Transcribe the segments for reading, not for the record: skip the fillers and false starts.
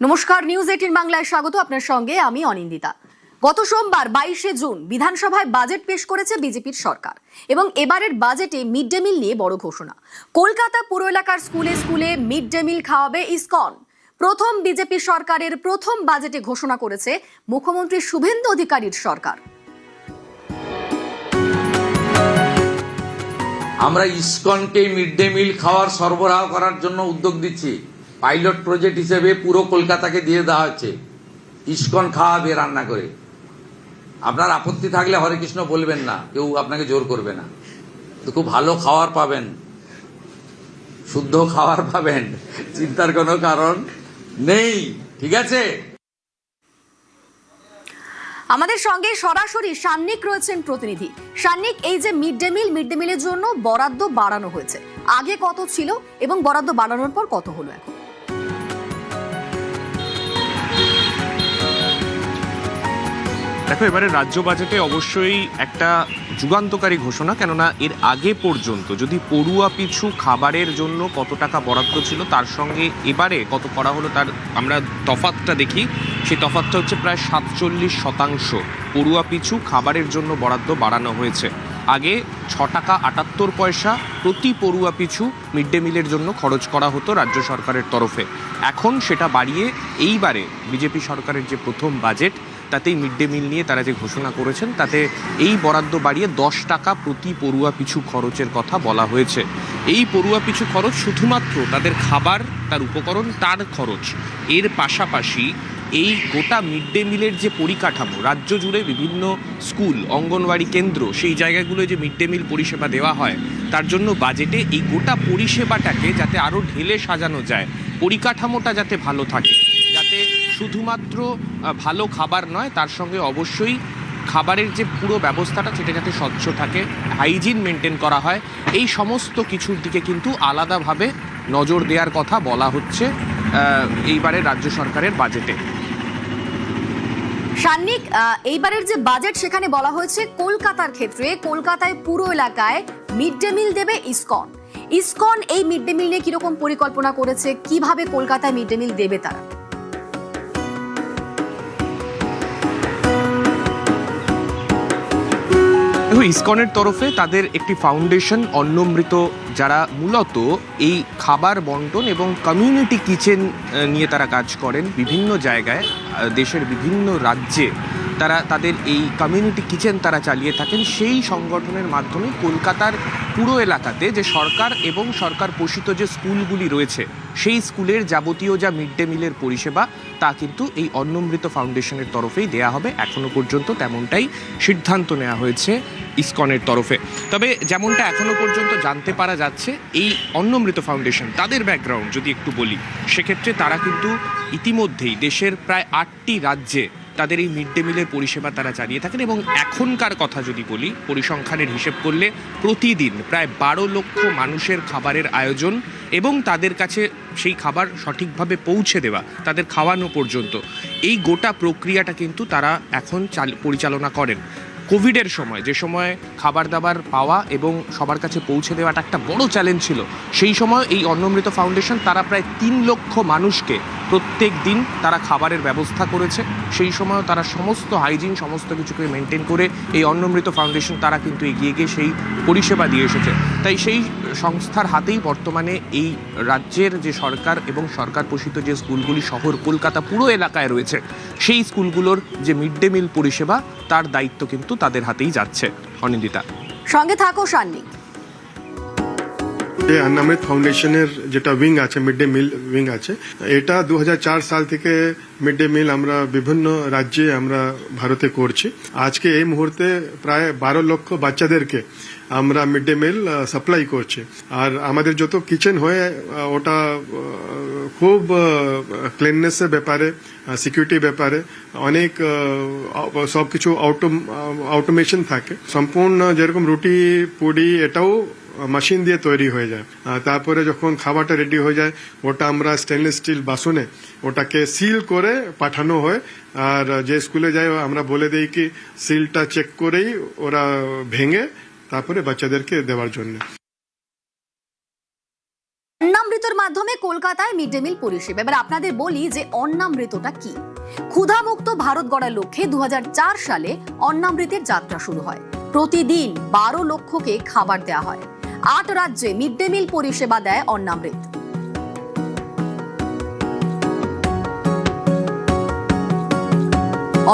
নমস্কার, নিউজ 18 বাংলায় স্বাগত। আপনার সঙ্গে আমি অনিন্দিতা। গত সোমবার 22শে জুন বিধানসভায় বাজেট পেশ করেছে বিজেপির সরকার এবং এবারের বাজেটে মিড ডে মিল নিয়ে বড় ঘোষণা। কলকাতা পুর এলাকার স্কুলে স্কুলে মিড ডে মিল খাওয়াবে ইসকন। প্রথম বিজেপি সরকারের প্রথম বাজেটে ঘোষণা করেছে মুখ্যমন্ত্রী শুভেন্দু অধিকারীর সরকার। আমরা ইসকনকে মিড ডে মিল খাওয়ার সরবরাহ করার জন্য উদ্যোগ দিচ্ছি। পাইলট প্রজেক্ট হিসেবে পুরো কলকাতাকে দিয়ে দেওয়া হচ্ছে। ইসকন খাওয়াবে রান্না করে। আপনার আপত্তি থাকলে হরে কৃষ্ণ বলবেন না, কেউ আপনাকে জোর করবে না। তো খুব ভালো খাওয়ার পাবেন, শুদ্ধ খাওয়ার পাবেন, চিন্তার কোনো কারণ নেই। ঠিক আছে? আমাদের সঙ্গে সরাসরি সান্নিক রয়েছেন প্রতিনিধি। সান্নিক, এই যে মিড ডে মিলের জন্য বরাদ্দ বাড়ানো হয়েছে, আগে কত ছিল এবং বরাদ্দ বাড়ানোর পর কত হলো এখন? দেখো, এবারে রাজ্য বাজেটে অবশ্যই একটা যুগান্তকারী ঘোষণা, কেননা এর আগে পর্যন্ত যদি পড়ুয়া পিছু খাবারের জন্য কত টাকা বরাদ্দ ছিল তার সঙ্গে এবারে কত করা হলো তার আমরা তফাৎটা দেখি। সেই তফাৎটা হচ্ছে প্রায় 47% পড়ুয়া পিছু খাবারের জন্য বরাদ্দ বাড়ানো হয়েছে। আগে 6 টাকা 78 পয়সা প্রতি পড়ুয়া পিছু মিড ডে মিলের জন্য খরচ করা হতো রাজ্য সরকারের তরফে। এখন সেটা বাড়িয়ে এইবারে বিজেপি সরকারের যে প্রথম বাজেট তাতেই মিড ডে মিল নিয়ে তারা যে ঘোষণা করেছেন তাতে এই বরাদ্দ বাড়িয়ে 10 টাকা প্রতি পড়ুয়া পিছু খরচের কথা বলা হয়েছে। এই পড়ুয়া পিছু খরচ শুধুমাত্র তাদের খাবার, তার উপকরণ, তার খরচ। এর পাশাপাশি এই গোটা মিড ডে মিলের যে পরিকাঠামো, রাজ্য জুড়ে বিভিন্ন স্কুল, অঙ্গনওয়াড়ি কেন্দ্র, সেই জায়গাগুলোয় যে মিড ডে মিল পরিষেবা দেওয়া হয় তার জন্য বাজেটে এই গোটা পরিষেবাটাকে যাতে আরও ঢেলে সাজানো যায়, পরিকাঠামোটা যাতে ভালো থাকে, যাতে শুধুমাত্র ভালো খাবার নয় তার সঙ্গে অবশ্যই খাবারের যে পুরো ব্যবস্থাটা সেটা যাতে স্বচ্ছ থাকে, হাইজিন মেনটেন করা হয়, এই সমস্ত কিছুর দিকে কিন্তু আলাদাভাবে নজর দেওয়ার কথা বলা হচ্ছে এইবারের রাজ্য সরকারের বাজেটে। সান্নিক, এইবারের যে বাজেট সেখানে বলা হয়েছে কলকাতার ক্ষেত্রে কলকাতায় পুরো এলাকায় মিড ডে মিল দেবে ইসকন এই মিড ডে মিল নিয়ে কিরকম পরিকল্পনা করেছে, কিভাবে কলকাতায় মিড ডে মিল দেবে তারা? ইসকনের তরফে তাদের একটি ফাউন্ডেশন অন্নমৃত, যারা মূলত এই খাবার বন্টন এবং কমিউনিটি কিচেন নিয়ে তারা কাজ করেন বিভিন্ন জায়গায়, দেশের বিভিন্ন রাজ্যে তারা তাদের এই কমিউনিটি কিচেন তারা চালিয়ে থাকেন। সেই সংগঠনের মাধ্যমে কলকাতার পুরো এলাকাতে যে সরকার এবং সরকার পোষিত যে স্কুলগুলি রয়েছে সেই স্কুলের যাবতীয় যা মিড ডে মিলের পরিষেবা তা কিন্তু এই অন্নমৃত ফাউন্ডেশনের তরফেই দেয়া হবে। এখনো পর্যন্ত তেমনটাই সিদ্ধান্ত নেওয়া হয়েছে ইসকনের তরফে। তবে যেমনটা এখনো পর্যন্ত জানতে পারা যাচ্ছে, এই অন্নমৃত ফাউন্ডেশন, তাদের ব্যাকগ্রাউন্ড যদি একটু বলি সেক্ষেত্রে তারা কিন্তু ইতিমধ্যেই দেশের প্রায় 8টি রাজ্যে তাদের এই মিড ডে মিলের পরিষেবা তারা চালিয়ে থাকেন এবং এখনকার কথা যদি বলি, পরিসংখ্যানের হিসেব করলে প্রতিদিন প্রায় 12 লক্ষ মানুষের খাবারের আয়োজন এবং তাদের কাছে সেই খাবার সঠিকভাবে পৌঁছে দেওয়া, তাদের খাওয়ানো পর্যন্ত, এই গোটা প্রক্রিয়াটা কিন্তু তারা এখন পরিচালনা করেন। কোভিডের সময়, যে সময় খাবার দাবার পাওয়া এবং সবার কাছে পৌঁছে দেওয়াটা একটা বড় চ্যালেঞ্জ ছিল, সেই সময় এই অন্নমৃত ফাউন্ডেশন তারা প্রায় 3 লক্ষ মানুষকে প্রত্যেক দিন তারা খাবারের ব্যবস্থা করেছে। সেই সময় তারা সমস্ত হাইজিন, সমস্ত কিছুকে মেনটেন করে এই অন্নমৃত ফাউন্ডেশন তারা কিন্তু এগিয়ে গিয়ে সেই পরিষেবা দিয়ে এসেছে। তাই সেই সংস্থার হাতেই বর্তমানে এই রাজ্যের যে সরকার এবং সরকার পোষিত যে স্কুলগুলি শহর কলকাতা পুরো এলাকায় রয়েছে সেই স্কুলগুলোর যে মিড ডে মিল পরিষেবা তার দায়িত্ব কিন্তু তাদের হাতেই যাচ্ছে। অনিন্দিতা, সঙ্গে থাকো সান্নিক। অন্নমৃত ফাউন্ডেশনের যেটা উইং আছে, মিড ডে মিল উইং আছে, এটা 2004 সাল থেকে মিড ডে মিল আমরা বিভিন্ন রাজ্যে আমরা ভারতে করছি। আজকে এই মুহূর্তে প্রায় 12 লক্ষ বাচ্চাদেরকে আমরা মিড ডে মিল সাপ্লাই করছি। আর আমাদের যত কিচেন হয়ে ওটা খুব ক্লিননেসের ব্যাপারে, সিকিউরিটির ব্যাপারে অনেক সবকিছু অটোমেশন থাকে। সম্পূর্ণ যেরকম রুটি পুরি এটাও মেশিন দিয়ে তৈরি হয়ে যায়। তারপরে যখন খাবারটা রেডি হয়ে যায় ওটা আমরা স্টেনলেস স্টিল বাসনে ওটাকে সিল করে পাঠানো হয়। আর যে স্কুলে যায় আমরা বলে দেই কি সিলটা চেক করেই ওরা ভেঙে তারপরে বাচ্চাদেরকে দেওয়ার জন্য। অন্নামৃতর মাধ্যমে কলকাতায় মিড ডে মিল পরিষেবা। এবার আপনাদের বলি যে অন্নামৃতটা কি। ক্ষুধামুক্ত ভারত গড়ার লক্ষ্যে 2004 সালে অন্নামৃতের যাত্রা শুরু হয়। প্রতিদিন 12 লক্ষকে খাবার দেওয়া হয়। 8 রাজ্যে মিড ডে মিল পরিষেবা দেয় অন্নামৃত।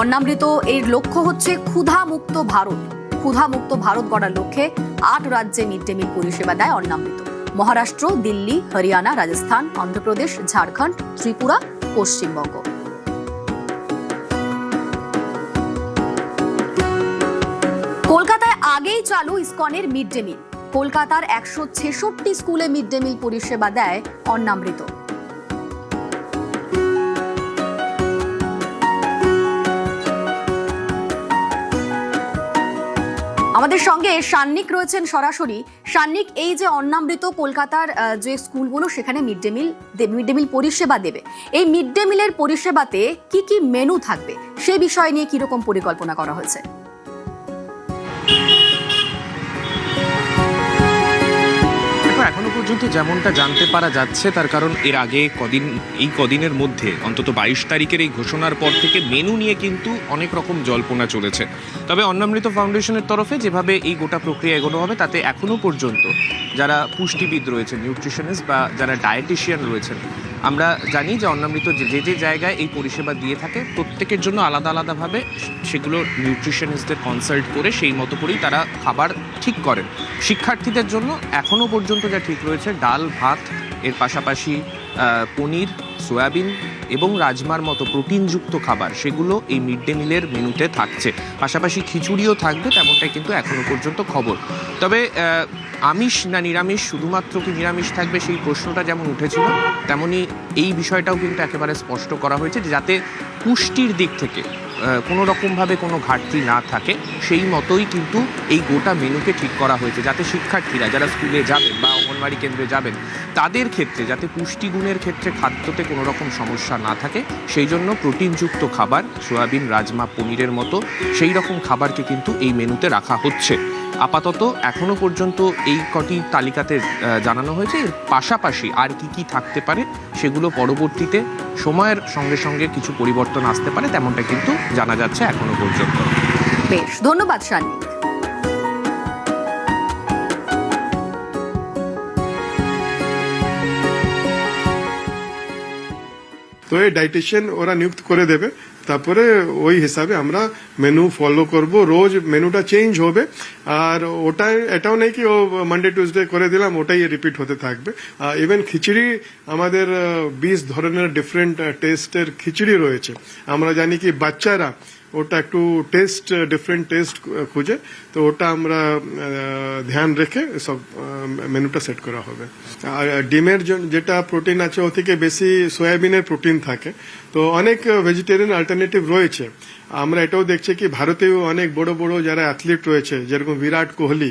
অন্নামৃত এর লক্ষ্য হচ্ছে ক্ষুধামুক্ত ভারত। ক্ষুধামুক্ত ভারত গড়ার লক্ষ্যে 8 রাজ্যে মিড ডে মিল পরিষেবা দেয় অন্নামৃত। মহারাষ্ট্র, দিল্লি, হরিয়ানা, রাজস্থান, অন্ধ্রপ্রদেশ, ঝাড়খণ্ড, ত্রিপুরা, পশ্চিমবঙ্গ। কলকাতায় আগেই চালু ইসকনের মিড ডে মিল। কলকাতার 166 স্কুলে মিড ডে মিল পরিষেবা দেয় অন্নামৃত। আমাদের সঙ্গে সান্নিক রয়েছেন সরাসরি। সান্নিক, এই যে অন্নামৃত কলকাতার যে স্কুলগুলো সেখানে মিড ডে মিল পরিষেবা দেবে, এই মিড ডে মিলের পরিষেবাতে কি কি মেনু থাকবে সে বিষয় নিয়ে কিরকম পরিকল্পনা করা হয়েছে? এখনো পর্যন্ত যেমনটা জানতে পারা যাচ্ছে, তার কারণ এর আগে কদিনের মধ্যে অন্তত 22 তারিখের এই ঘোষণার পর থেকে মেনু নিয়ে কিন্তু অনেক রকম জল্পনা চলেছে। তবে অন্নামৃত ফাউন্ডেশনের তরফে যেভাবে এই গোটা প্রক্রিয়া এগোনো হবে তাতে এখনো পর্যন্ত যারা পুষ্টিবিদ রয়েছেন, নিউট্রিশনিস্ট বা যারা ডায়েটিশিয়ান রয়েছেন, আমরা জানি যে অন্নামৃত যে জায়গায় এই পরিষেবা দিয়ে থাকে প্রত্যেকের জন্য আলাদা আলাদাভাবে সেগুলো নিউট্রিশনিস্টদের কনসাল্ট করে সেই মতো করেই তারা খাবার ঠিক করেন। শিক্ষার্থীদের জন্য এখনও পর্যন্ত যা ঠিক রয়েছে ডাল, ভাত, এর পাশাপাশি পনির, সয়াবিন এবং রাজমার মতো প্রোটিনযুক্ত খাবার, সেগুলো এই মিড ডে মিলের মেনুতে থাকছে। পাশাপাশি খিচুড়িও থাকবে, তেমনটাই কিন্তু এখনো পর্যন্ত খবর। তবে আমিষ না নিরামিষ, শুধুমাত্র কি নিরামিষ থাকবে সেই প্রশ্নটা যেমন উঠেছিল, তেমনি এই বিষয়টাও কিন্তু একেবারে স্পষ্ট করা হয়েছে যে যাতে পুষ্টির দিক থেকে কোনো রকমভাবে কোনো ঘাটতি না থাকে সেই মতোই কিন্তু এই গোটা মেনুকে ঠিক করা হয়েছে, যাতে শিক্ষার্থীরা যারা স্কুলে যাবেন বা অঙ্গনওয়াড়ি কেন্দ্রে যাবেন তাদের ক্ষেত্রে যাতে পুষ্টিগুণের ক্ষেত্রে খাদ্যতে কোনো রকম সমস্যা না থাকে সেই জন্য প্রোটিনযুক্ত খাবার, সয়াবিন, রাজমা, পনিরের মতো সেই রকম খাবারকে কিন্তু এই মেনুতে রাখা হচ্ছে। আপাতত এখনো পর্যন্ত এই কটি তালিকাতে জানানো হয়েছে। এর পাশাপাশি আর কি থাকতে পারে সেগুলো পরবর্তীতে সময়ের সঙ্গে সঙ্গে কিছু পরিবর্তন আসতে পারে, তেমনটা কিন্তু জানা যাচ্ছে এখনো পর্যন্ত। বেশ, ধন্যবাদ সান্নিক। তো এই ডাইটিশিয়ান ওরা নিযুক্ত করে দেবে, তারপরে ওই হিসাবে আমরা মেনু ফলো করব। রোজ মেনুটা চেঞ্জ হবে, আর এটাও নেই কি ও মানডে টিউসডে করে দিলাম ওটাই রিপিট হতে থাকবে। ইভেন খিচুড়ি আমাদের 20 ধরনের ডিফারেন্ট টেস্টের খিচুড়ি রয়েছে। আমরা জানি কি বাচ্চারা ওটা একটু ডিফারেন্ট টেস্ট খুঁজে, তো ওটা আমরা ধ্যান রেখে সব মেনুটা সেট করা হবে। আর ডিমের যেটা প্রোটিন আছে ও থেকে বেশি সয়াবিনের প্রোটিন থাকে, তো অনেক ভেজিটেরিয়ান অল্টারনেটিভ রয়েছে। আমরা এটাও দেখছি কি ভারতেও অনেক বড় বড় যারা অ্যাথলিট রয়েছে, যেরকম বিরাট কোহলি,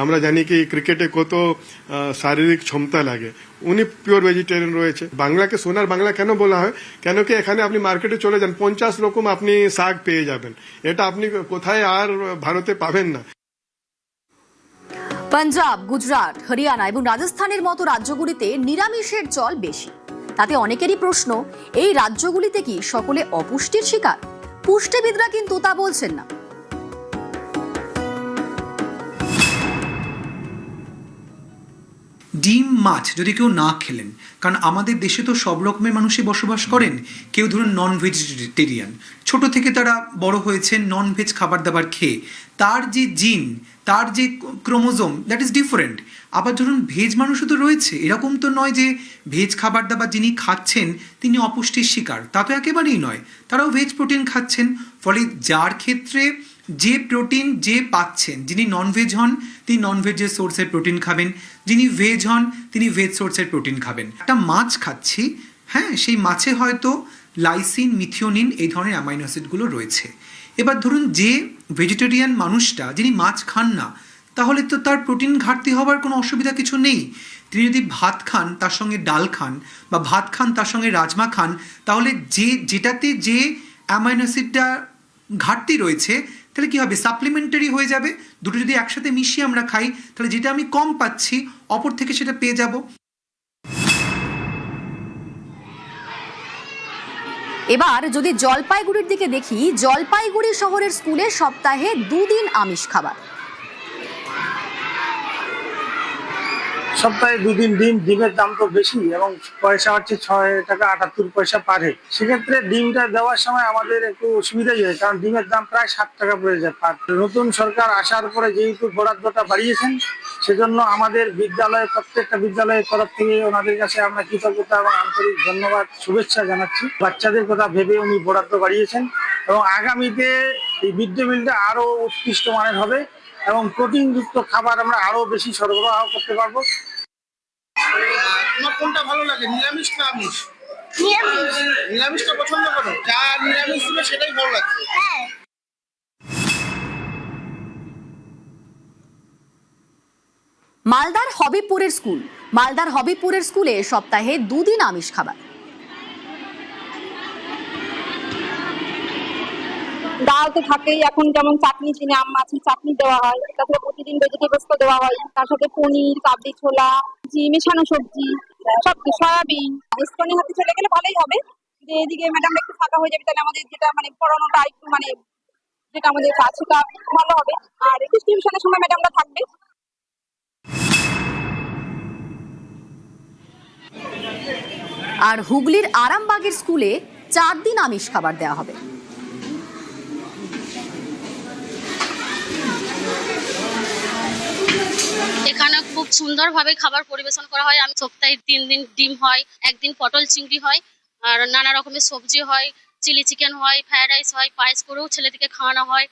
আমরা জানি কি ক্রিকেটে কত শারীরিক ক্ষমতা লাগে, উনি পিওর ভেজিটেরিয়ান রয়েছে। বাংলাকে সোনার বাংলা কেন বলা হয়? কেন কি এখানে আপনি মার্কেটে চলে যান 50 রকম আপনি শাক পেয়ে যাবেন, এটা আপনি কোথায় আর ভারতে পাবেন না। পাঞ্জাব, গুজরাট, হরিয়ানা এবং রাজস্থানের মতো রাজ্যগুলিতে নিরামিষের চল বেশি। তাতে অনেকেরই প্রশ্ন, এই রাজ্যগুলিতে কি সকলে অপুষ্টির শিকার? পুষ্টিবিদরা কিন্তু তা বলছেন না। ডিম, মাছ যদি কেউ না খেলেন, কারণ আমাদের দেশে তো সব রকমের মানুষই বসবাস করেন। কেউ ধরুন নন ভেজিটেরিয়ান, ছোট থেকে তারা বড় হয়েছেন নন ভেজ খাবার দাবার খেয়ে, তার যে জিন, তার যে ক্রোমোজোম, দ্যাট ইজ ডিফারেন্ট। আবার ধরুন ভেজ মানুষও তো রয়েছে, এরকম তো নয় যে ভেজ খাবার দাবার যিনি খাচ্ছেন তিনি অপুষ্টির শিকার, তা তো একেবারেই নয়। তারাও ভেজ প্রোটিন খাচ্ছেন, ফলে যার ক্ষেত্রে যে প্রোটিন যে পাচ্ছেন, যিনি নন ভেজ হন তিনি নন ভেজের সোর্সের প্রোটিন খাবেন, যিনি ভেজ হন তিনি ভেজ সোর্সের প্রোটিন খাবেন। একটা মাছ খাচ্ছি, হ্যাঁ, সেই মাছে হয়তো লাইসিন, মিথিওনিন এই ধরনের অ্যামাইনো অ্যাসিডগুলো রয়েছে। এবার ধরুন যে ভেজিটেরিয়ান মানুষটা যিনি মাছ খান না, তাহলে তো তার প্রোটিন ঘাটতি হওয়ার কোনো অসুবিধা কিছু নেই। তিনি যদি ভাত খান তার সঙ্গে ডাল খান, বা ভাত খান তার সঙ্গে রাজমা খান, তাহলে যেটাতে যে অ্যামাইনো অ্যাসিডটা ঘাটতি রয়েছে তাহলে কি হবে, সাপ্লিমেন্টারি হয়ে যাবে। দুটো যদি একসাথে মিশিয়ে আমরা খাই তাহলে যেটা আমি কম পাচ্ছি অপর থেকে সেটা পেয়ে যাব। এবার যদি জলপাইগুড়ির দিকে দেখি, জলপাইগুড়ি শহরের স্কুলে সপ্তাহে 2 দিন আমিষ খাবার। সপ্তাহে 2 দিন ডিমের দাম তো বেশি এবং পয়সা হচ্ছে 6 টাকা 78 পয়সা পার হেড। সেক্ষেত্রে ডিমটা দেওয়ার সময় আমাদের একটু অসুবিধাই হয়, কারণ ডিমের দাম প্রায় 7 টাকা পড়ে যায় পার। নতুন সরকার আসার পরে যেহেতু বরাদ্দটা বাড়িয়েছেন, সেজন্য আমাদের বিদ্যালয়ে প্রত্যেকটা বিদ্যালয়ের তরফ থেকে ওনাদের কাছে আমরা কৃতজ্ঞতা এবং আন্তরিক ধন্যবাদ শুভেচ্ছা জানাচ্ছি। বাচ্চাদের কথা ভেবে উনি বরাদ্দ বাড়িয়েছেন এবং আগামীতে এই মিড ডে মিলটা আরো উৎকৃষ্ট মানের হবে এবং প্রোটিনযুক্ত খাবার আমরা আরো বেশি সরবরাহ করতে পারবো। তোমার কোনটা ভালো লাগে, নিরামিষ না আমিষ? নিরামিষ। নিরামিষটা পছন্দ করো? যা নিরামিষ ছিল সেটাই ভালো লাগছে। হ্যাঁ। মালদার হবিপুরের স্কুলে সপ্তাহে 2 দিন আমিষ খাবার। ডাল তো থাকেই, এখন যেমন চাটনি চিনি আম মাছের চাটনি দেওয়া হয়, তারপরে প্রতিদিন ভেজিটেবলস তো দেওয়া হয়, তার সাথে পনির, কাবলি ছোলা, মেশানো সবজি, সব সয়াবিন। ইসকনের হাতে চলে গেলে ভালোই হবে, যে এদিকে ম্যাডাম একটু ফাঁকা হয়ে যাবে, তাহলে আমাদের যেটা মানে পড়ানোটা একটু মানে যেটা আমাদের কাজ সেটা ভালো হবে, আর ডিস্ট্রিবিউশনের সময় ম্যাডামরা থাকবে। আর হুগলির আরামবাগের স্কুলে 4 দিন আমিষ খাবার দেওয়া হবে। এখানে খুব সুন্দরভাবে খাবার পরিবেশন করা হয়। আমি সপ্তাহে 3 দিন ডিম হয়, 1 দিন পটল চিংড়ি হয়, আর নানা রকমের সবজি হয়, চিলি চিকেন হয়, ফ্রাইড রাইস হয়, পায়েস করেও ছেলেদেরকে খাওয়ানো হয়।